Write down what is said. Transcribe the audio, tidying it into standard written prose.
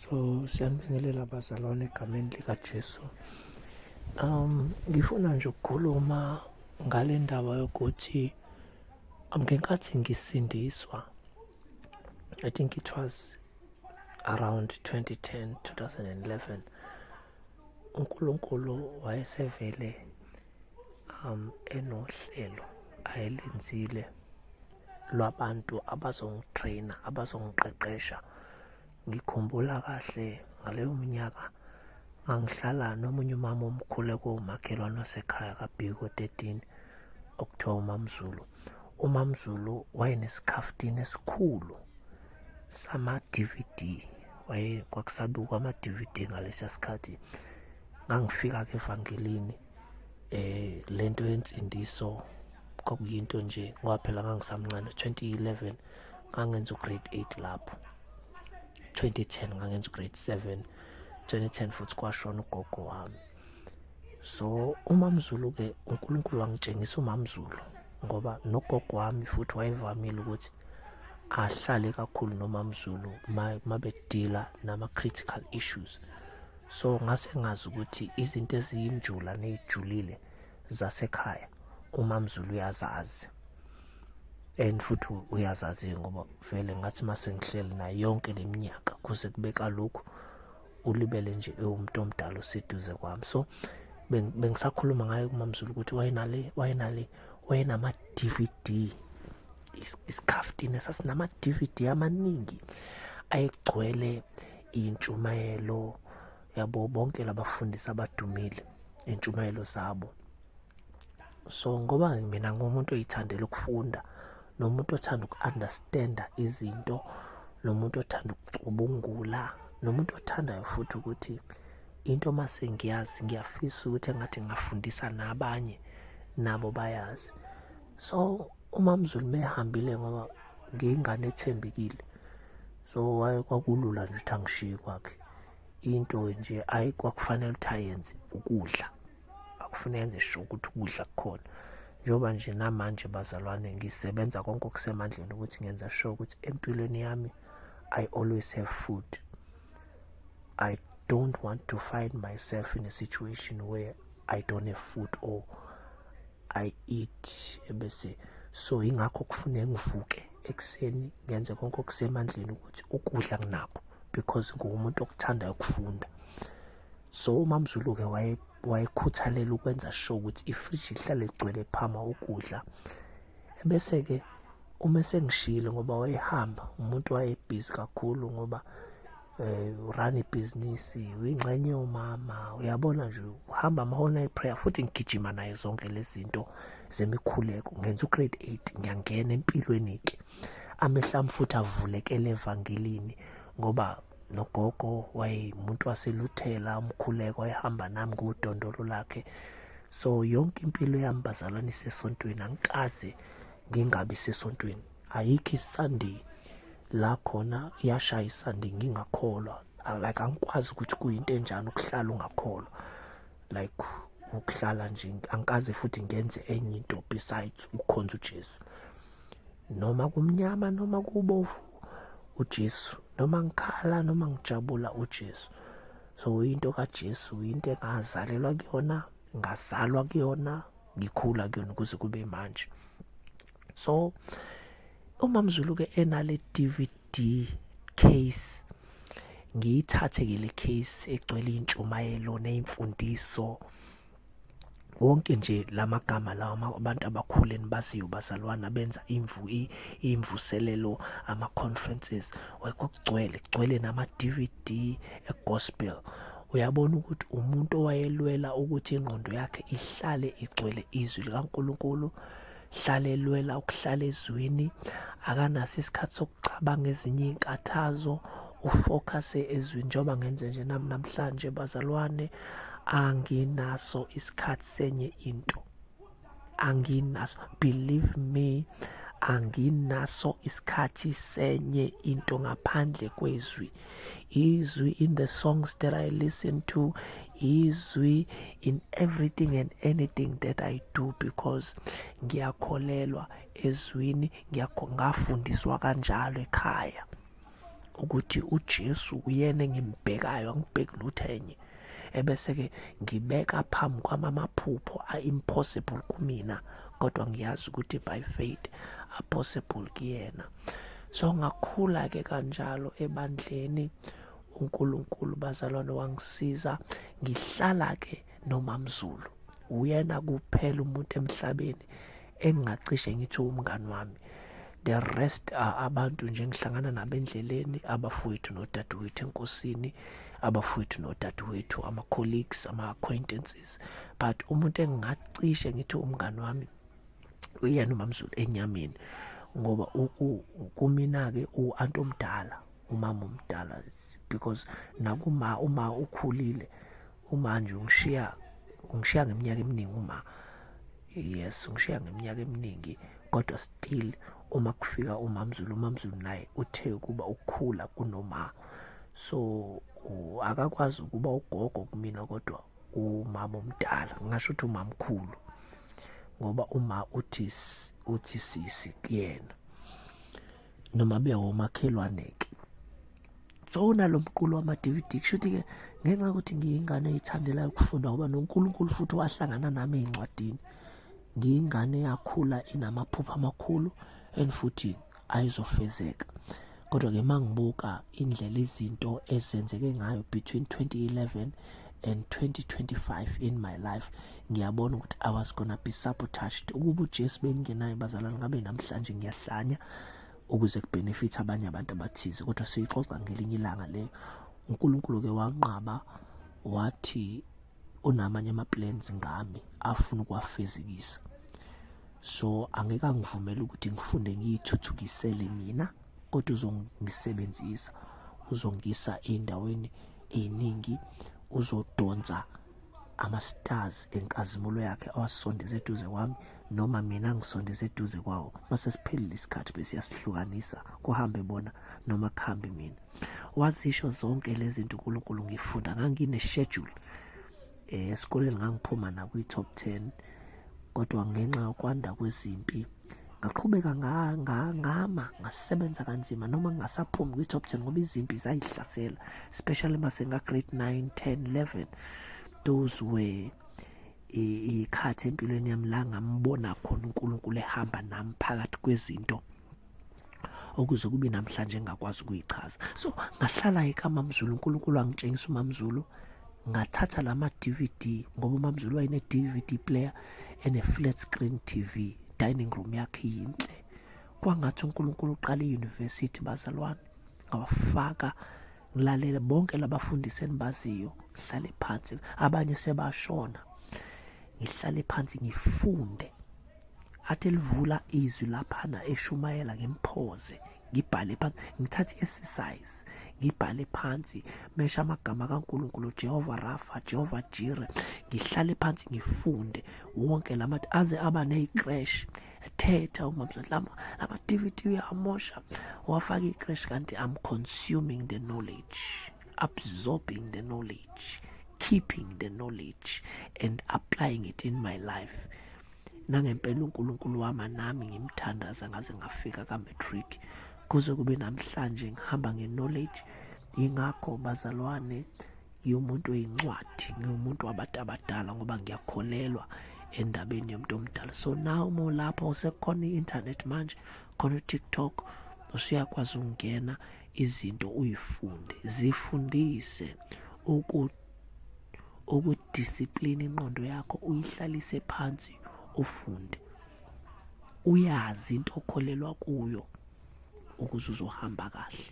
So siyanibingelela bazalwane egameni likaJesu. Ngifuna nje ukukhuluma ngale ndaba yokuthi ngenkathi ngisindiswa, I think it was around 2010, 2011, uNkulunkulu wayesevele enohlelo ayelenzile lwabantu abazongitraina, abazongiqeqesha. Ngikhumbula kahle ngaleyo minyaka ngangihlala nomunye umama omkhulu ekuwumakhelwane wasekhaya kaBhiko 13 okuthiwa uMamZulu. uMamZulu wayenesikhaftini esikhulu sama-DVD, kwakusabukwa ama-DVD ngalesiya sikhathi. Ngangifika-ke evangelini, lento yensindiso kwakuyinto nje ngoba phela ngangisamncane. 2011 ngangenza ugrade 8 lapho, 2010 ngangenza ugrade 7, 2010 futhi kwashona ugogo wami. So uMamZulu-ke, uNkulunkulu wangitshengisa uMamZulu ngoba nogogo wami futhi wayevamile ukuthi ahlale kakhulu noMamZulu mabedila nama-critical issues. So ngase ngazi ukuthi izinto eziyinjula nejulile zasekhaya uMamZulu uyazazi, and futhi uyazazi ngoba vele ngathi mase ngihleli naye yonke leminyaka kuze kube kalokhu ulibele nje umuntu omdala useduze kwami. So bengisakhuluma ngaye kuMamZulu ukuthi wayenama-DVD, isikhaftini esasinama-DVD amaningi ayegcwele iy'ntshumayelo yabo, bonke labafundisi abadumile iy'ntshumayelo zabo. So ngoba mina ngumuntu oyithandela ukufunda, nomuntu othanda uku-understanda izinto, nomuntu othanda ukucubungula, nomuntu othandayo futhi ukuthi into mase ngiyazi ngiyafisa ukuthi engathi ngingafundisa nabanye nabo bayazi. So uMamZulu mehambile ngoba ngiyingane ethembekile, so kwakulula nje ukuthi angishiye kwakhe. Into nje kwakufanele ukuthi ayenze ukudla, akufuneka enze sure ukuthi ukudla kukhona. Njengoba nje namanje bazalwane ngisebenza konke okusemandleni ukuthi ngenza sure ukuthi empilweni yami I always have food. I don't want to find myself in a situation where I don't have food or I eat ebese. So ingakho kufuneka ngivuke ekuseni ngenze konke okusemandleni ukuthi ukudla nginakho, because ngumuntu okuthandayo ukufunda. So uMamZulu-ke wayekhuthalela ukwenza sure ukuthi ifriji lihlale ligcwele phama ukudla. Ebese-ke uma sengishilo, ngoba wayehamba umuntu wayebhizi kakhulu ngoba run ibhizinisi, uyingxenye yomama, uyabona nje uhamba ama-whole night prayer, futhi ngigijima naye zonke lezi zinto zemikhuleko. Ngenza ugrade 8 ngiyangena empilweni-ke, amehla ami futhi avulekele evangelini ngoba nogogo wayemuntu waseluthela umkhuleko, wayehamba nami kudondolo lakhe. So yonke impilo yami bazalwane isesontweni, angikaze ngingabi sesontweni. Ayikho iSunday la khona iyashaya iSunday ngingakholwa. Like angikwazi ukuthi kuyinto enjani ukuhlala ungakholwa, like ukuhlala nje. Angikaze futhi ngenze enye into besides ukukhonza uJesu, noma kumnyama noma kubovu uJesu, noma ngikhala noma ngijabula uJesu. So into kaJesu into engazalelwa kuyona, ngazalwa kuyona, ngikhula kuyona kuze kube manje. So uMamZulu-ke enale DVD case, ngiyithathe-ke le case egcwele iy'ntshumayelo ney'mfundiso, wonke nje lamagama lawa abantu abakhulu enibaziyo bazalwana benza iy'mvuselelo, ama-conferences, kugcwele nama-DVD e-gospel. Uyabona ukuthi umuntu owayelwela ukuthi ingqondo yakhe ihlale igcwele izwi likaNkulunkulu, hlale elwela ukuhlala ezwini, akanaso isikhathi sokucabanga ezinye iy'nkathazo, ufocus-e ezwini. Njengoba ngenze nje nami namhlanje bazalwane, anginaso isikhathi senye into, anginaso. Believe me, anginaso isikhathi senye into ngaphandle kwezwi. Izwi in the songs that I listen to, izwi in everything and anything that I do, because ngiyakholelwa ezwini. Ngafundiswa kanjalo ekhaya ukuthi uJesu uyena engimbhekayo, angibheki lutho enye. Ebese-ke ngibeka phambi kwami amaphupho a-impossible kumina, kodwa ngiyazi ukuthi by faith a-possible kuyena. So ngakhula-ke kanjalo ebandleni. uNkulunkulu bazalwane wangisiza. Ngihlala-ke noMamZulu, uyena kuphela umuntu emhlabeni engingacishe ngithi umngani wami. The rest abantu nje ngihlangana nabo endleleni, abafowethu nodadewethu enkosini, abafowethu nodadewethu, ama-colleagues, ama-acquaintances. But umuntu engingacishe ngithi umngani wami uyena uMamZulu enyameni, ngoba kumina-ke u-anti omdala, umama omdala, because uma ukhulile, umanje ungishiya ngeminyaka eminingi uma. Yes, ungishiya ngeminyaka eminingi, kodwa still uma kufika uMamZulu naye uthe ukuba ukukhula kunoma. So akakwazi ukuba ugogo kumina, kodwa umama omdala, ngingasho ukuthi umamkhulu, ngoba uma uthi sisi kuyena, noma bewomakhelwane-ke. So unalo mqulo wama-DVD. Kusho ukuthi-ke ngenxa yokuthi ngiyingane eyithandelayo ukufunda, ngoba noNkulunkulu futhi wahlangana nami ey'ncwadini. Ngiyingane yakhula inamaphupho amakhulu and futhi ayizofezeka. Kodwa-ke uma ngibuka indlela izinto ezenzeke ngayo between 2011 and 2025 in my life, ngiyabona ukuthi I was gonna be sabotaged. Ukuba uJesu bengingenayo bazalwane, ngabe namhlanje ngiyahlanya ukuze kubenefit abanye abantu abathize, kodwa siyixoxa ngelinye ilanga leyo. uNkulunkulu-ke wanqaba, wathi unamanye ama-plans ngami afuna ukuwafezekisa. So angeke angivumele ukuthi ngifunde ngiyithuthukisele mina, kodwa uzongisebenzisa, uzongisa ey'ndaweni ey'ningi, uzodonsa ama-stars enkazimulo yakhe awasondeze eduze kwami, noma mina ngisondeze eduze kwawo. Mase siphelile isikhathi bese siyasihlukanisa, kuhambe bona noma kuhambe mina. Wazisho zonke lezi zinto uNkulunkulu ngifunda. Ngangine-schedule esikoleni, ngangiphuma nakwi-top 10, kodwa ngenxa yokwanda kwezimpi ngaqhubeka ngama ngasebenza kanzima noma ngingasaphumi kwi-top 10, ngoba izimpi zayihlasela, especially mase nga-grade 9, 10, 11. Those were ikhathi empilweni yami la ngambona khona uNkulunkulu ehamba nami phakathi kwezinto okuze kube namhlanje ngakwazi ukuyichaza. So ngahlala eKamamZulu, uNkulunkulu angitshengisa uMamZulu. Ngathatha lama-DVD, ngoba uMamZulu wayene-DVD player ene-flat screen TV, dining room yakhe yinhle. Kwangathi uNkulunkulu uqala i-university bazalwane. Ngawafaka, ngilalele bonke labafundisi engibaziyo, ngihlale phansi, abanye sebashona, ngihlale phansi ngifunde. Athi livula izwi laphana eshumayela, ngemphoze, ngibhale phansi, ngithathe i-exercise, ngibhale phansi, mesha amagama kaNkulunkulu, Jehova Rafa, Jehova Jireh. Ngihlale phansi ngifunde wonke aze aba ne-crash. Ethetha uMamZulu, lama-DVD uyamosha, wafaka i-crash, kanti I'm consuming the knowledge, absorbing the knowledge, keeping the knowledge and applying it in my life. Nangempela uNkulunkulu wami nami ngimthandaza ngaze ngafika ka-matric, kuze kube namhlanje ngihamba nge-knowledge. Yingakho bazalwane, ngiwumuntu weyincwadi, ngiwumuntu wabantu abadala, ngoba ngiyakholelwa endabeni yomuntu omdala. So now mo lapho sekukhona i-internet manje, khona u-TikTok, usuyakwazi ukungena izinto uyifunde, zifundise ukudiscipline ingqondo yakho, uyihlalise phansi ufunde, uyazi into okholelwa kuyo ukuze uzohamba kahle.